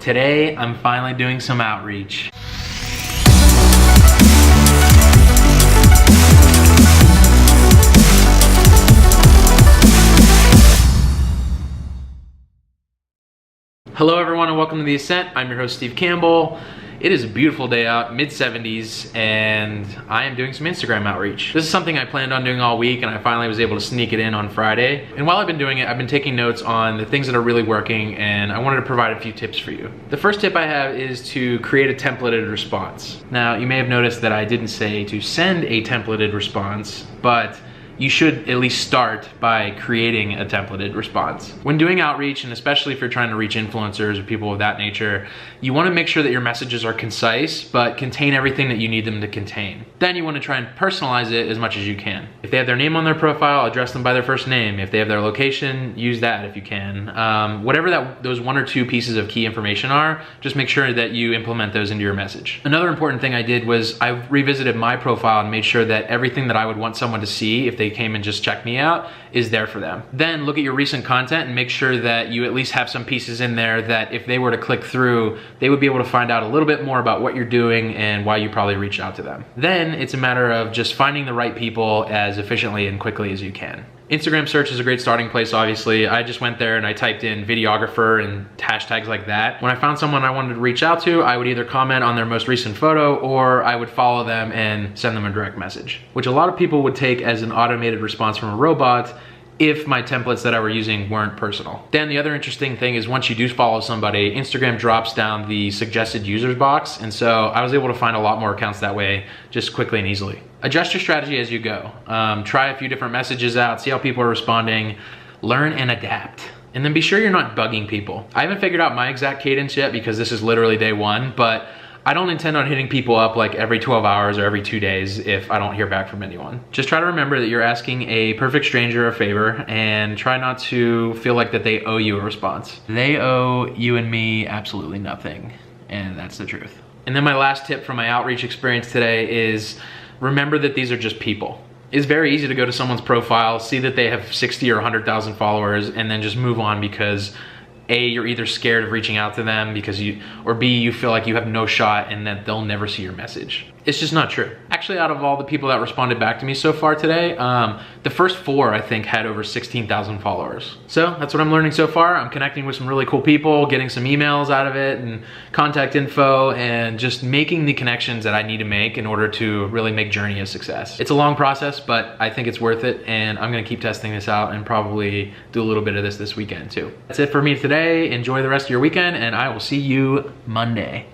Today, I'm finally doing some outreach. Hello everyone and welcome to The Ascent. I'm your host Steve Campbell. It is a beautiful day out, mid-70s, and I am doing some Instagram outreach. This is something I planned on doing all week, and I finally was able to sneak it in on Friday. And while I've been doing it, I've been taking notes on the things that are really working, and I wanted to provide a few tips for you. The first tip I have is to create a templated response. Now, you may have noticed that I didn't say to send a templated response, but you should at least start by creating a templated response. When doing outreach, and especially if you're trying to reach influencers or people of that nature, you want to make sure that your messages are concise but contain everything that you need them to contain. Then you want to try and personalize it as much as you can. If they have their name on their profile, address them by their first name. If they have their location, use that if you can. Whatever those one or two pieces of key information are, just make sure that you implement those into your message. Another important thing I did was I revisited my profile and made sure that everything that I would want someone to see if they came and just checked me out is there for them. Then look at your recent content and make sure that you at least have some pieces in there that if they were to click through, they would be able to find out a little bit more about what you're doing and why you probably reached out to them. Then it's a matter of just finding the right people as efficiently and quickly as you can. Instagram search is a great starting place, obviously. I just went there and I typed in videographer and hashtags like that. When I found someone I wanted to reach out to, I would either comment on their most recent photo or I would follow them and send them a direct message, which a lot of people would take as an automated response from a robot if my templates that I were using weren't personal. Then the other interesting thing is once you do follow somebody, Instagram drops down the suggested users box, and so I was able to find a lot more accounts that way just quickly and easily. Adjust your strategy as you go. Try a few different messages out, see how people are responding, learn and adapt. And then be sure you're not bugging people. I haven't figured out my exact cadence yet because this is literally day one, but I don't intend on hitting people up like every 12 hours or every 2 days if I don't hear back from anyone. Just try to remember that you're asking a perfect stranger a favor and try not to feel like that they owe you a response. They owe you and me absolutely nothing, and that's the truth. And then my last tip from my outreach experience today is remember that these are just people. It's very easy to go to someone's profile, see that they have 60 or 100,000 followers, and then just move on because A, you're either scared of reaching out to them or B, you feel like you have no shot and that they'll never see your message. It's just not true. Actually, out of all the people that responded back to me so far today, the first 4, I think, had over 16,000 followers. So that's what I'm learning so far. I'm connecting with some really cool people, getting some emails out of it and contact info, and just making the connections that I need to make in order to really make Journey a success. It's a long process, but I think it's worth it, and I'm gonna keep testing this out and probably do a little bit of this weekend too. That's it for me today. Enjoy the rest of your weekend, and I will see you Monday.